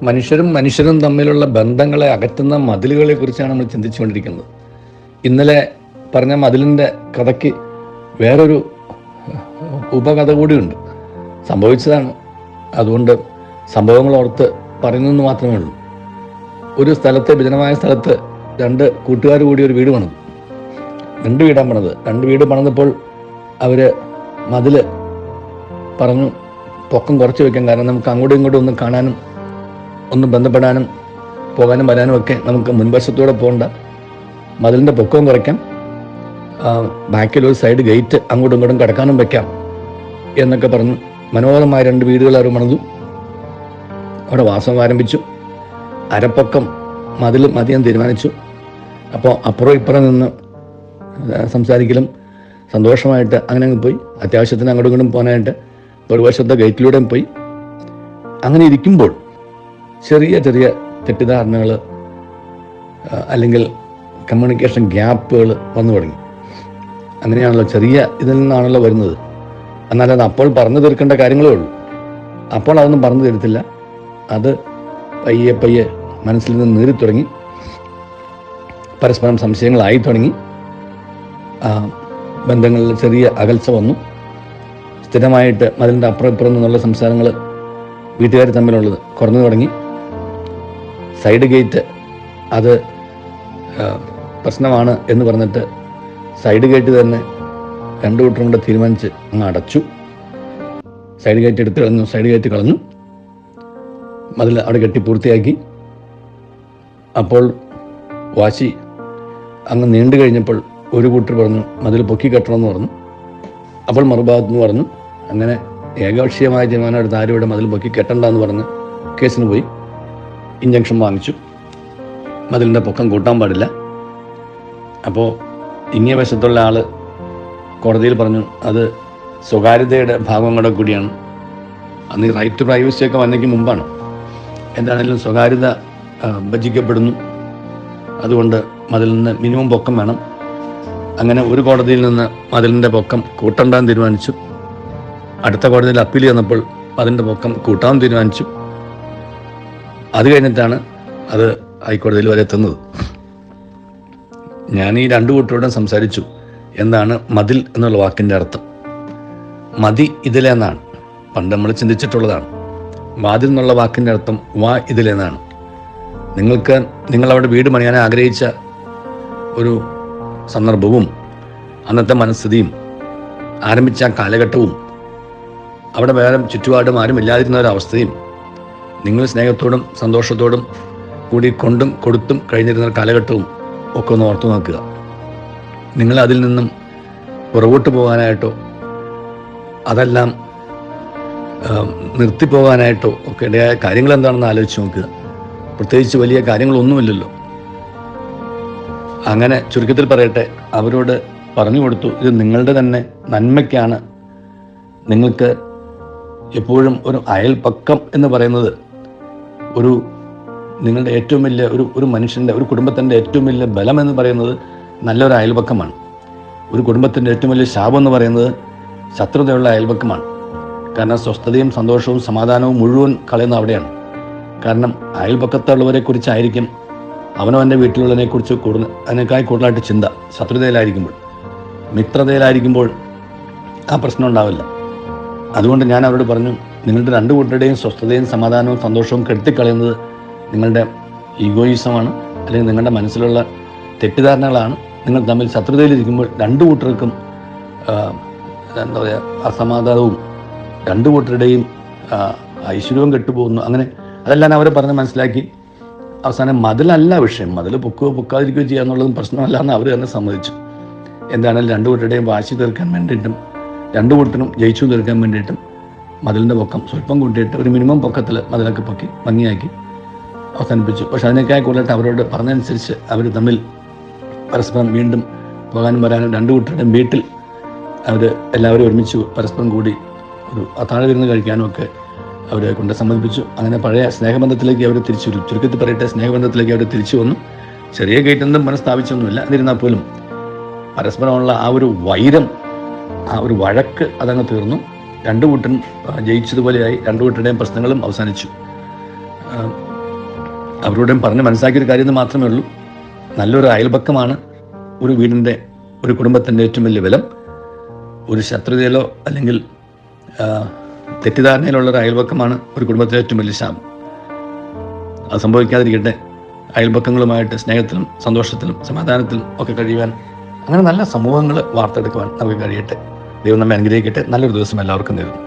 മനുഷ്യരും തമ്മിലുള്ള ബന്ധങ്ങളെ അകറ്റുന്ന മതിലുകളെ കുറിച്ചാണ് നമ്മൾ ചിന്തിച്ചുകൊണ്ടിരിക്കുന്നത്. ഇന്നലെ പറഞ്ഞ മതിലിൻ്റെ കഥയ്ക്ക് വേറൊരു ഉപകഥ കൂടിയുണ്ട്. സംഭവിച്ചതാണ്, അതുകൊണ്ട് സംഭവങ്ങൾ ഓർത്ത് പറയുന്നതെന്ന് മാത്രമേ ഉള്ളൂ. ഒരു സ്ഥലത്ത്, വിജനമായ സ്ഥലത്ത്, 2 കൂട്ടുകാർ കൂടി ഒരു വീട് പണിതു. 2 വീടാണ് പണിത്. 2 വീട് പണിതപ്പോൾ അവർ മതിൽ പറഞ്ഞു പൊക്കം കുറച്ച് വയ്ക്കാൻ. കാരണം നമുക്ക് അങ്ങോട്ടും ഇങ്ങോട്ടും ഒന്ന് കാണാനും ഒന്ന് ബന്ധപ്പെടാനും പോകാനും വരാനും ഒക്കെ നമുക്ക് മുൻവശത്തൂടെ പോകേണ്ട, മതിലിൻ്റെ പൊക്കവും കുറയ്ക്കാം, ബാക്കിൽ ഒരു സൈഡ് ഗേറ്റ് അങ്ങോട്ടും ഇങ്ങോട്ടും കിടക്കാനും വയ്ക്കാം എന്നൊക്കെ പറഞ്ഞു മനോഹരമായ 2 വീടുകൾ അവർ പണിതു. അവിടെ വാസം ആരംഭിച്ചു. അരപ്പൊക്കം മതിൽ മതിയാൻ തീരുമാനിച്ചു. അപ്പോൾ അപ്പുറം ഇപ്പുറം നിന്ന് സംസാരിക്കലും സന്തോഷമായിട്ട് അങ്ങനെ അങ്ങ് പോയി. അത്യാവശ്യത്തിന് അങ്ങോട്ടും ഇങ്ങോട്ടും പോകാനായിട്ട് ഒരു വശത്തെ ഗേറ്റിലൂടെയും പോയി. അങ്ങനെ ഇരിക്കുമ്പോൾ ചെറിയ ചെറിയ തെറ്റിദ്ധാരണകൾ അല്ലെങ്കിൽ കമ്മ്യൂണിക്കേഷൻ ഗ്യാപ്പുകൾ വന്നു തുടങ്ങി. അങ്ങനെയാണല്ലോ, ചെറിയ ഇതിൽ നിന്നാണല്ലോ വരുന്നത്. എന്നാൽ അത് അപ്പോൾ പറഞ്ഞു തീർക്കേണ്ട കാര്യങ്ങളേ ഉള്ളൂ. അപ്പോൾ അതൊന്നും പറഞ്ഞു തരത്തില്ല. അത് പയ്യെ പയ്യെ മനസ്സിൽ നിന്ന് നീറി തുടങ്ങി. പരസ്പരം സംശയങ്ങളായി തുടങ്ങി. ബന്ധങ്ങളിൽ ചെറിയ അകൽച്ച വന്നു. സ്ഥിരമായിട്ട് മതിലിൻ്റെ അപ്പുറം ഇപ്പുറം നിന്നുള്ള സംസാരങ്ങൾ വീട്ടുകാർ തമ്മിലുള്ളത് കുറഞ്ഞു തുടങ്ങി. സൈഡ് ഗേറ്റ് അത് പ്രശ്നമാണ് എന്ന് പറഞ്ഞിട്ട് സൈഡ് ഗേറ്റ് തന്നെ 2 കൂട്ടരും കൂടെ തീരുമാനിച്ച് അങ്ങ് അടച്ചു. സൈഡ് ഗേറ്റ് എടുത്ത് കളഞ്ഞു. സൈഡ് ഗേറ്റ് കളഞ്ഞു. മതിൽ അവിടെ കെട്ടി പൂർത്തിയാക്കി. അപ്പോൾ വാശി അങ്ങ് നീണ്ടു കഴിഞ്ഞപ്പോൾ ഒരു കൂട്ടർ പറഞ്ഞു മതിൽ പൊക്കി കെട്ടണമെന്ന് പറഞ്ഞു. അപ്പോൾ മറുഭാഗത്തുനിന്ന് പറഞ്ഞു അങ്ങനെ ഏകപക്ഷീയമായ തീരുമാനം എടുത്ത് ആരും ഇവിടെ മതിൽ പൊക്കി കെട്ടണ്ടെന്ന് പറഞ്ഞ് കേസിന് പോയി. ഇഞ്ചക്ഷൻ വാങ്ങിച്ചു. മതിലിൻ്റെ പൊക്കം കൂട്ടാൻ പാടില്ല. അപ്പോൾ ഇങ്ങേ വശത്തുള്ള ആൾ കോടതിയിൽ പറഞ്ഞു അത് സ്വകാര്യതയുടെ ഭാഗം കൂടെ കൂടിയാണ്. അന്ന് ഈ റൈറ്റ് ടു പ്രൈവസിയൊക്കെ വന്നേക്ക് മുമ്പാണ്. എന്താണെങ്കിലും സ്വകാര്യത ഭജിക്കപ്പെടുന്നു. അതുകൊണ്ട് മതിലിന് മിനിമം പൊക്കം വേണം. അങ്ങനെ ഒരു കോടതിയിൽ നിന്ന് മതിലിൻ്റെ പൊക്കം കൂട്ടണ്ടാൻ തീരുമാനിച്ചു. അടുത്ത കോടതിയിൽ അപ്പീൽ ചെയ്യുന്നപ്പോൾ അതിൻ്റെ പൊക്കം കൂട്ടാൻ തീരുമാനിച്ചു. അത് കഴിഞ്ഞിട്ടാണ് അത് ഹൈക്കോടതിയിൽ വരെ എത്തുന്നത്. ഞാൻ ഈ 2 കൂട്ടരോടും സംസാരിച്ചു. എന്താണ് മതിൽ എന്നുള്ള വാക്കിൻ്റെ അർത്ഥം? മതി ഇതിലെന്നാണ് പണ്ട് നമ്മൾ ചിന്തിച്ചിട്ടുള്ളതാണ്. വാതിൽ എന്നുള്ള വാക്കിൻ്റെ അർത്ഥം വാ ഇതിലെന്നാണ്. നിങ്ങളവിടെ വീട് പണിയാൻ ആഗ്രഹിച്ച ഒരു സന്ദർഭവും അന്നത്തെ മനസ്ഥിതിയും ആരംഭിച്ച കാലഘട്ടവും അവിടെ വേറെ ചുറ്റുപാടും ആരും ഇല്ലാതിരുന്ന ഒരവസ്ഥയും നിങ്ങൾ സ്നേഹത്തോടും സന്തോഷത്തോടും കൂടി കൊണ്ടും കൊടുത്തും കഴിഞ്ഞിരുന്ന കാലഘട്ടവും ഒക്കെ ഒന്ന് ഓർത്തു നോക്കുക. നിങ്ങൾ അതിൽ നിന്നും പുറകോട്ട് പോകാനായിട്ടോ അതെല്ലാം നിർത്തിപ്പോകാനായിട്ടോ ഒക്കെ ഇടയായ കാര്യങ്ങൾ എന്താണെന്ന് ആലോചിച്ച് നോക്കുക. പ്രത്യേകിച്ച് വലിയ കാര്യങ്ങളൊന്നുമില്ലല്ലോ. അങ്ങനെ ചുരുക്കത്തിൽ പറയട്ടെ, അവരോട് പറഞ്ഞു കൊടുത്തു ഇത് നിങ്ങളുടെ തന്നെ നന്മയ്ക്കാണ്. നിങ്ങൾക്ക് എപ്പോഴും ഒരു അയൽപക്കം എന്ന് പറയുന്നത് നിങ്ങളുടെ ഏറ്റവും വലിയ ഒരു മനുഷ്യൻ്റെ, ഒരു കുടുംബത്തിൻ്റെ ഏറ്റവും വലിയ ബലം എന്ന് പറയുന്നത് നല്ലൊരു അയൽപക്കമാണ്. ഒരു കുടുംബത്തിൻ്റെ ഏറ്റവും വലിയ ശാപം എന്ന് പറയുന്നത് ശത്രുതയുള്ള അയൽപക്കമാണ്. കാരണം സ്വസ്ഥതയും സന്തോഷവും സമാധാനവും മുഴുവൻ കളയുന്ന അവിടെയാണ്. കാരണം അയൽപക്കത്തുള്ളവരെ കുറിച്ചായിരിക്കും അവനവൻ്റെ വീട്ടിലുള്ളതിനെക്കുറിച്ച് അതിനേക്കാൾ കൂടുതലായിട്ട് ചിന്ത ശത്രുതയിലായിരിക്കുമ്പോൾ. മിത്രതയിലായിരിക്കുമ്പോൾ ആ പ്രശ്നം ഉണ്ടാവില്ല. അതുകൊണ്ട് ഞാൻ അവരോട് പറഞ്ഞു നിങ്ങളുടെ 2 കൂട്ടരുടെയും സ്വസ്ഥതയും സമാധാനവും സന്തോഷവും കെടുത്തിക്കളയുന്നത് നിങ്ങളുടെ ഈഗോയിസമാണ്, അല്ലെങ്കിൽ നിങ്ങളുടെ മനസ്സിലുള്ള തെറ്റിദ്ധാരണകളാണ്. നിങ്ങൾ തമ്മിൽ ശത്രുതയിലിരിക്കുമ്പോൾ 2 കൂട്ടർക്കും എന്താ പറയുക അസമാധാനവും 2 കൂട്ടരുടെയും ഐശ്വര്യവും കെട്ടുപോകുന്നു. അങ്ങനെ അതെല്ലാം അവരെ പറഞ്ഞ് മനസ്സിലാക്കി. അവസാനം മതിലല്ല വിഷയം, മതിൽ പൊക്കാതിരിക്കുകയോ ചെയ്യുക എന്നുള്ളതും പ്രശ്നമല്ല എന്ന് അവർ തന്നെ സമ്മതിച്ചു. എന്താണെങ്കിലും 2 കൂട്ടരുടെയും വാശി തീർക്കാൻ വേണ്ടിയിട്ടും 2 കൂട്ടരും ജയിച്ചു തീർക്കാൻ വേണ്ടിയിട്ടും മതിലിൻ്റെ പൊക്കം സ്വല്പം കൂട്ടിയിട്ട് ഒരു മിനിമം പൊക്കത്തിൽ മതിലൊക്കെ പൊക്കി ഭംഗിയാക്കി അവസാനിപ്പിച്ചു. പക്ഷെ അതിനേക്കാൾ കൂടുതലായിട്ട് അവരോട് പറഞ്ഞതനുസരിച്ച് അവർ തമ്മിൽ പരസ്പരം വീണ്ടും പോകാനും വരാനും 2 കൂട്ടരുടെയും വീട്ടിൽ അവർ എല്ലാവരും ഒരുമിച്ച് പരസ്പരം കൂടി ഒരു അത്താഴ വിരുന്ന് കഴിക്കാനും ഒക്കെ അവരെ കൊണ്ട് സമ്മതിപ്പിച്ചു. അങ്ങനെ പഴയ സ്നേഹബന്ധത്തിലേക്ക് അവർ തിരിച്ചു വരും. ചുരുക്കത്തിൽ പറയട്ടെ, സ്നേഹബന്ധത്തിലേക്ക് അവർ തിരിച്ചു വന്നു. ചെറിയ ഗേറ്റൊന്നും മനഃസ്ഥാപിച്ചൊന്നുമില്ല. എന്നിരുന്നാൽ പോലും പരസ്പരമുള്ള ആ ഒരു വൈരം, ആ ഒരു വഴക്ക് അതങ്ങ് തീർന്നു. 2 കൂട്ടരും ജയിച്ചതുപോലെയായി. 2 കൂട്ടരുടെയും പ്രശ്നങ്ങളും അവസാനിച്ചു. അവരോടും പറഞ്ഞ് മനസ്സിലാക്കിയൊരു കാര്യം എന്ന് മാത്രമേ ഉള്ളൂ. നല്ലൊരു അയൽപക്കമാണ് ഒരു വീടിൻ്റെ, ഒരു കുടുംബത്തിൻ്റെ ഏറ്റവും വലിയ ബലം. ഒരു ശത്രുതയിലോ അല്ലെങ്കിൽ തെറ്റിദ്ധാരണയിലുള്ളൊരു അയൽപക്കമാണ് ഒരു കുടുംബത്തിലെ ഏറ്റവും വലിയ ശാപം. അത് സംഭവിക്കാതിരിക്കട്ടെ. അയൽപക്കങ്ങളുമായിട്ട് സ്നേഹത്തിലും സന്തോഷത്തിലും സമാധാനത്തിലും ഒക്കെ കഴിയുവാൻ, അങ്ങനെ നല്ല സമൂഹങ്ങൾ വാർത്തെടുക്കുവാൻ നമുക്ക് കഴിയട്ടെ. ദൈവം നമ്മെ അനുഗ്രഹിക്കട്ടെ. നല്ലൊരു ദിവസം എല്ലാവർക്കും നേരുന്നു.